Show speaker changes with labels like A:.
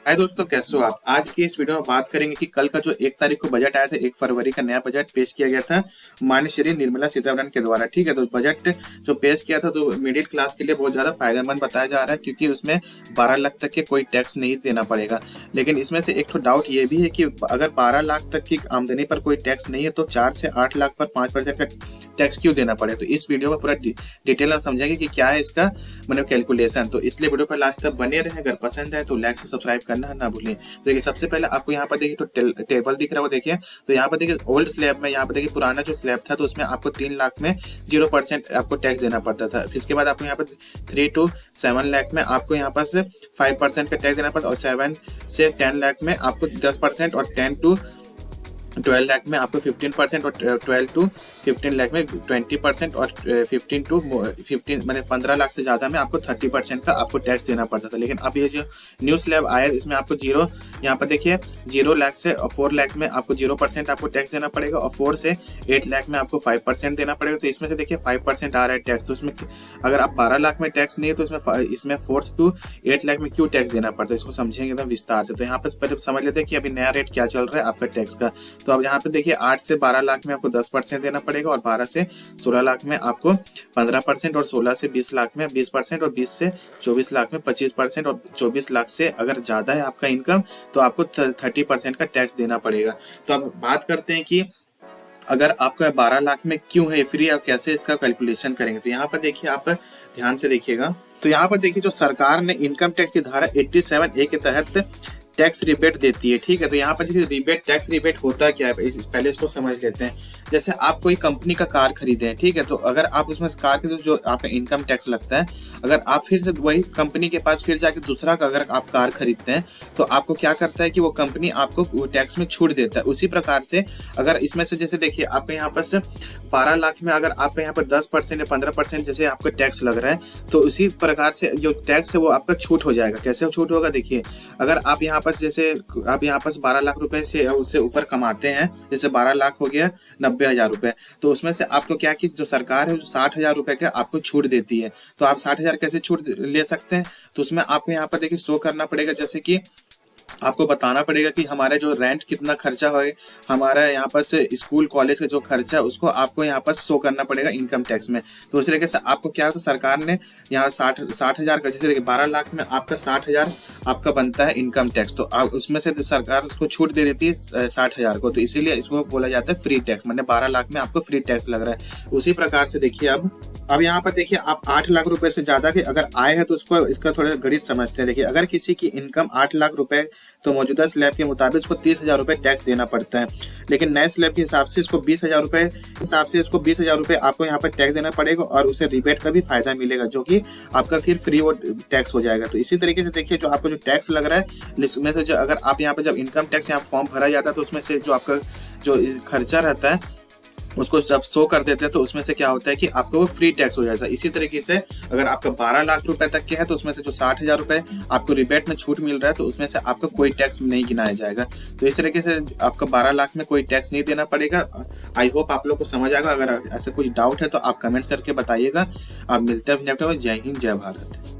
A: हाय दोस्तों, कैसे हो आप। आज की इस वीडियो में बात करेंगे कि कल का जो 1 तारीख को बजट आया था, 1 फरवरी का नया बजट पेश किया गया था माननीय श्री निर्मला सीतारमण के द्वारा। ठीक है, तो बजट जो पेश किया था तो मिडिल क्लास के लिए बहुत ज्यादा फायदेमंद बताया जा रहा है, क्योंकि उसमें 12 लाख तक के कोई टैक्स नहीं देना पड़ेगा। लेकिन इसमें से एक तो डाउट ये भी है कि अगर 12 लाख तक की आमदनी पर कोई टैक्स नहीं है तो 4 से 8 लाख पर 5% का टैक्स क्यों देना पड़े। तो इस वीडियो में पूरा डिटेल में समझेंगे कि क्या है इसका मतलब कैलकुलेशन। तो इसलिए वीडियो पर लास्ट तक बने रहे। अगर पसंद है तो लाइक से सब्सक्राइब करना ना भूलें। देखिए, सबसे पहले आपको यहाँ पर देखिए तो टेबल दिख रहा है, वो देखिए। तो यहाँ पर देखिए ओल्ड स्लैब में, यहाँ पर देखिए पुराना जो स्लैब था तो उसमें आपको 3 लाख में 0% आपको टैक्स देना पड़ता था। फिर इसके बाद आपको यहाँ पर 3 to 7 लाख में आपको यहाँ पर 5% का टैक्स देना पड़ता, और 7 से 10 लाख में आपको 10%, और 10 to 12 लाख में आपको 15%, और 12 to 15 लाख में 20%, और 15 to 15 मैंने 15 लाख से ज़्यादा में आपको 30% का आपको टैक्स देना पड़ता था। लेकिन अब ये जो न्यू स्लैब आया इसमें आपको यहाँ पर देखिए 0 लाख से 4 लाख में आपको 0% आपको टैक्स देना पड़ेगा, और 4 से 8 लाख में आपको 5% देना पड़ेगा। तो इसमें से देखिए 5% आ रहा है टैक्स। तो इसमें अगर आप 12 लाख में टैक्स नहीं है तो इसमें 4 to 8 लाख में क्यों टैक्स देना पड़ता है, इसको समझेंगे एकदम विस्तार से। तो यहाँ पर पहले समझ लेते हैं कि अभी नया रेट क्या चल रहा है आपका टैक्स का। तो अब यहाँ पे देखिए 8 से 12 लाख में आपको 10% देना पड़ेगा, और 12 से 16 लाख में आपको 15%, और 16 से 20 लाख में 20%, और 20 से 24 लाख में 25%, और 24 लाख से अगर ज़्यादा है आपका इनकम तो आपको 30% का टैक्स देना पड़ेगा। तो अब बात करते हैं कि अगर आपका 12 लाख में क्यों है फ्री और कैसे इसका कैलकुलेशन करेंगे। तो यहाँ पर देखिए, आप ध्यान से देखिएगा। तो यहाँ पर देखिए जो सरकार ने इनकम टैक्स की धारा 87A के तहत टैक्स रिबेट देती है। ठीक है, तो यहाँ पर देखिए रिबेट, टैक्स रिबेट होता क्या है पहले इसको समझ लेते हैं। जैसे आप कोई कंपनी का कार खरीदे हैं, ठीक है, तो अगर आप उसमें कार के जो आपका इनकम टैक्स लगता है, अगर आप फिर से वही कंपनी के पास फिर जाके दूसरा का अगर आप कार खरीदते हैं तो आपको क्या करता है कि वो कंपनी आपको टैक्स में छूट देता है। उसी प्रकार से अगर इसमें से जैसे देखिए आपके यहाँ पर से 12 लाख में अगर आपके यहाँ पर 10% या 15% जैसे आपका टैक्स लग रहा है, तो उसी प्रकार से जो टैक्स है वो आपका छूट हो जाएगा। कैसे छूट होगा, देखिए अगर आप यहाँ पर जैसे आप यहाँ पर 12 लाख रुपए से उससे ऊपर कमाते हैं, जैसे 12 लाख हो गया 90,000 रुपए, तो उसमें से आपको क्या कि जो सरकार है जो 60,000 रुपए का आपको छूट देती है। तो आप 60,000 कैसे छूट ले सकते हैं, तो उसमें आपको यहाँ पर देखिए शो करना पड़ेगा। जैसे कि आपको बताना पड़ेगा कि हमारा जो रेंट कितना खर्चा है, हमारा यहाँ पर से स्कूल कॉलेज का जो खर्चा है उसको आपको यहाँ पर शो करना पड़ेगा इनकम टैक्स में। तो उस तरीके से आपको क्या होता है, सरकार ने यहाँ 60,000 का, जैसे देखिए 12 लाख में आपका 60,000 आपका बनता है इनकम टैक्स, तो आप उसमें से सरकार उसको छूट दे देती है 60,000 को। तो इसीलिए इसको बोला जाता है फ्री टैक्स, मतलब 12 लाख में आपको फ्री टैक्स लग रहा है। उसी प्रकार से देखिए अब यहाँ पर देखिए आप 8 लाख रुपए से ज्यादा के अगर आए हैं तो उसको इसका थोड़ा गणित समझते हैं। देखिए अगर किसी की इनकम 8 लाख रुपए तो मौजूदा स्लैब के मुताबिक इसको 30,000 रुपए टैक्स देना पड़ता है। लेकिन नए स्लैब के हिसाब से इसको 20,000 रुपए हिसाब से इसको 20,000 रुपए आपको यहाँ पर टैक्स देना पड़ेगा, और उसे रिबेट का भी फायदा मिलेगा जो कि आपका फिर फ्री वो टैक्स हो जाएगा। तो इसी तरीके से देखिए जो आपको जो टैक्स लग रहा है इसमें से जो अगर आप यहाँ पर जब इनकम टैक्स यहाँ फॉर्म भरा जाता है तो उसमें से जो आपका जो खर्चा रहता है उसको जब शो कर देते हैं तो उसमें से क्या होता है कि आपको वो फ्री टैक्स हो जाता है। इसी तरीके से अगर आपका 12 लाख रुपए तक के है तो उसमें से जो 60,000 रुपए आपको रिबेट में छूट मिल रहा है तो उसमें से आपका कोई टैक्स नहीं गिनाया जाएगा। तो इस तरीके से आपका 12 लाख में कोई टैक्स नहीं देना पड़ेगा। आई होप आप लोग को समझ आएगा। अगर ऐसा कुछ डाउट है तो आप कमेंट्स करके बताइएगा। आप मिलते हैं। जय हिंद, जय भारत।